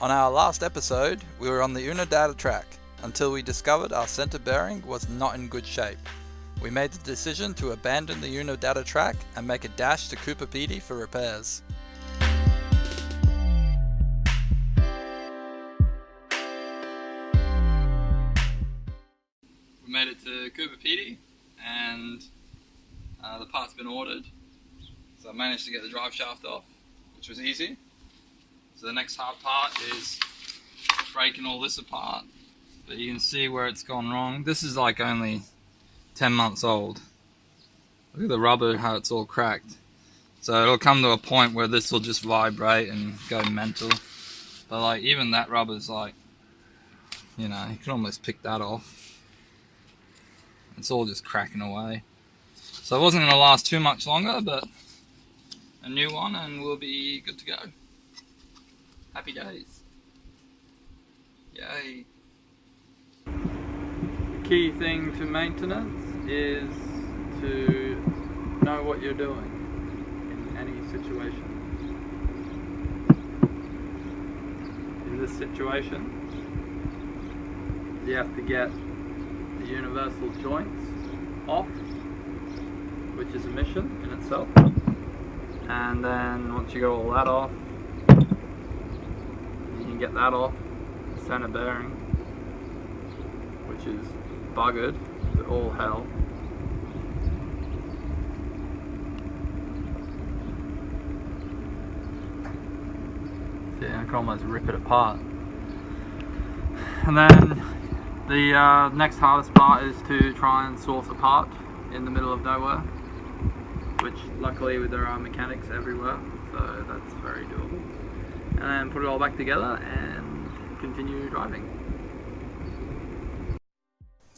On our last episode, we were on the Oodnadatta track until we discovered our centre bearing was not in good shape. We made the decision to abandon the Oodnadatta track and make a dash to Coober Pedy for repairs. We made it to Coober Pedy and the part's been ordered. So I managed to get the drive shaft off, which was easy. So the next hard part is breaking all this apart. But you can see where it's gone wrong. This is like only 10 months old. Look at the rubber, how it's all cracked. So it'll come to a point where this will just vibrate and go mental. But like even that rubber's like, you know, you can almost pick that off. It's all just cracking away. So it wasn't going to last too much longer, but a new one and we'll be good to go. Happy days. Yay. The key thing to maintenance is to know what you're doing in any situation. In this situation, you have to get the universal joints off, which is a mission in itself. And then once you got all that off, you can get that off the center bearing, which is buggered to all hell. See, I can almost rip it apart. And then the next hardest part is to try and source a part in the middle of nowhere, which luckily there are mechanics everywhere, so that's very doable. And then put it all back together and continue driving.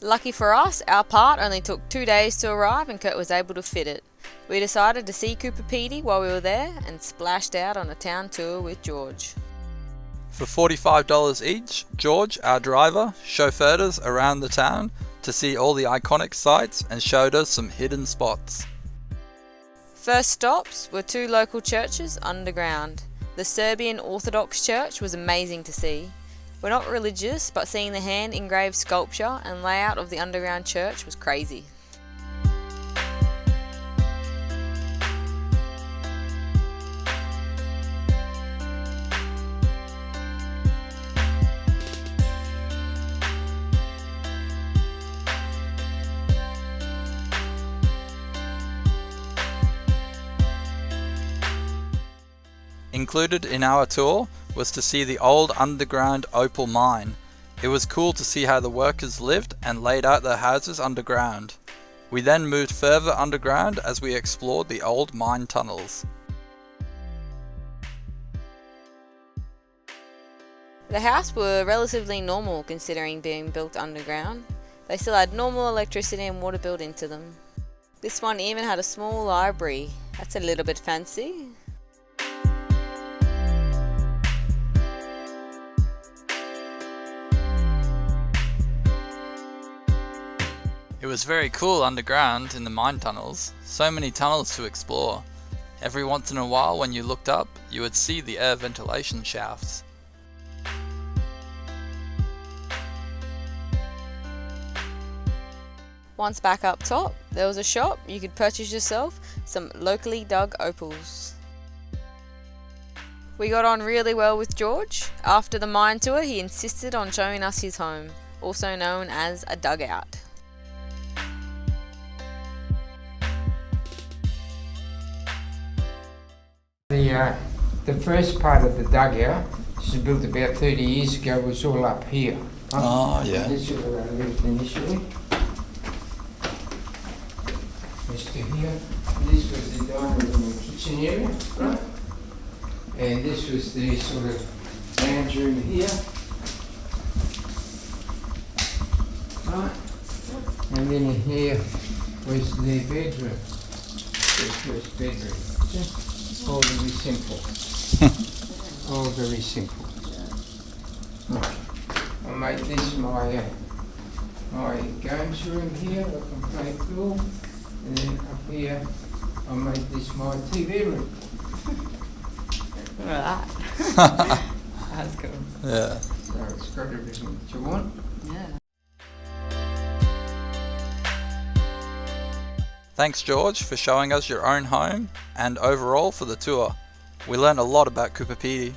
Lucky for us, our part only took 2 days to arrive and Kurt was able to fit it. We decided to see Coober Pedy while we were there and splashed out on a town tour with George. For $45 each, George, our driver, chauffeured us around the town to see all the iconic sights and showed us some hidden spots. First stops were 2 local churches underground. The Serbian Orthodox Church was amazing to see. We're not religious, but seeing the hand-engraved sculpture and layout of the underground church was crazy. Included in our tour was to see the old underground opal mine. It was cool to see how the workers lived and laid out their houses underground. We then moved further underground as we explored the old mine tunnels. The houses were relatively normal considering being built underground. They still had normal electricity and water built into them. This one even had a small library. That's a little bit fancy. It was very cool underground in the mine tunnels. So many tunnels to explore. Every once in a while when you looked up, you would see the air ventilation shafts. Once back up top, there was a shop. You could purchase yourself some locally dug opals. We got on really well with George. After the mine tour, he insisted on showing us his home, also known as a dugout. The first part of the dugout, this was built about 30 years ago, was all up here. Oh, yeah. This is where I lived initially. This to here. This was the dining room and kitchen area, right? And this was the sort of lounge room here. Right? And then in here was the bedroom, the first bedroom. See? All very simple. All very simple. I made this my games room here. I can play pool. And then up here, I made this my TV room. Look at that. That's cool. Yeah. So it's got everything that you want. Yeah. Thanks George for showing us your own home and overall for the tour. We learned a lot about Coober Pedy.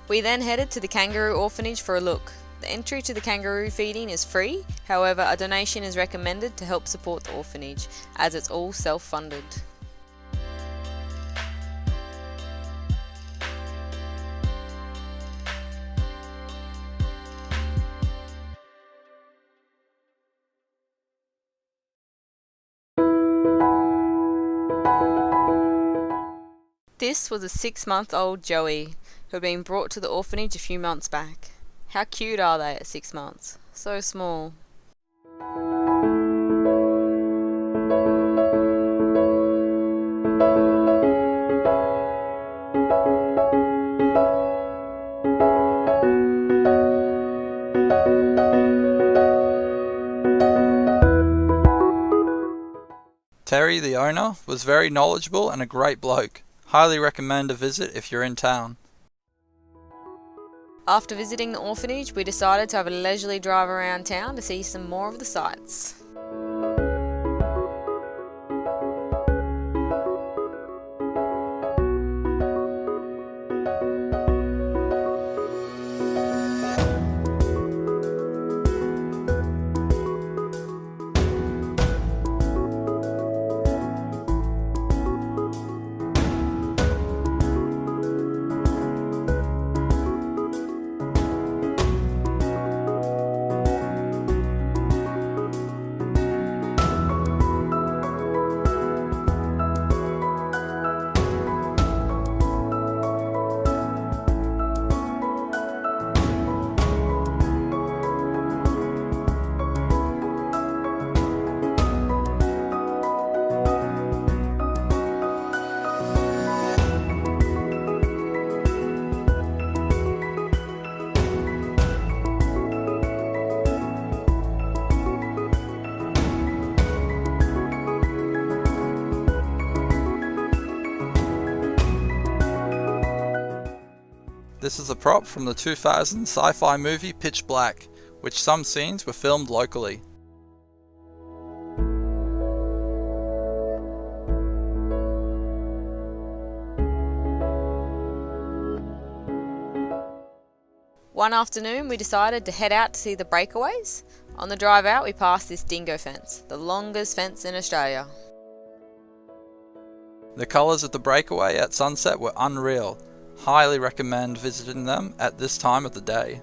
We then headed to the Kangaroo orphanage for a look. The entry to the kangaroo feeding is free, however a donation is recommended to help support the orphanage, as it's all self-funded. This was a 6-month-old Joey, who had been brought to the orphanage a few months back. How cute are they at 6 months? So small. Terry, the owner, was very knowledgeable and a great bloke. Highly recommend a visit if you're in town. After visiting the orphanage, we decided to have a leisurely drive around town to see some more of the sights. This is a prop from the 2000 sci-fi movie Pitch Black, which some scenes were filmed locally. One afternoon we decided to head out to see the Breakaways. On the drive out we passed this dingo fence, the longest fence in Australia. The colours of the Breakaway at sunset were unreal. Highly recommend visiting them at this time of the day.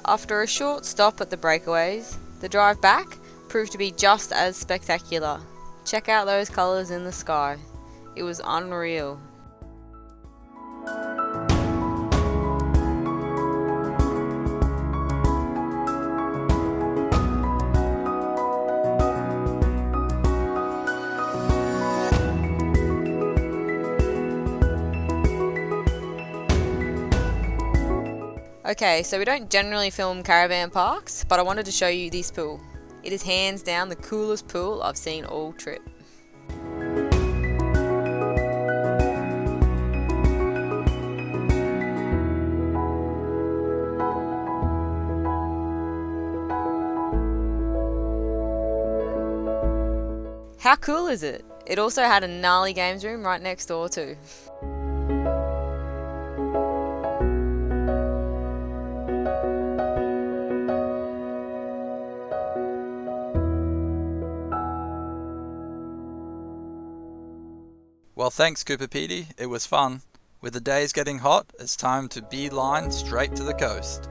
After a short stop at the Breakaways, the drive back proved to be just as spectacular. Check out those colours in the sky. It was unreal. Okay, so we don't generally film caravan parks, but I wanted to show you this pool. It is hands down the coolest pool I've seen all trip. How cool is it? It also had a gnarly games room right next door too. Well, thanks Coober Pedy, it was fun. With the days getting hot, it's time to beeline straight to the coast.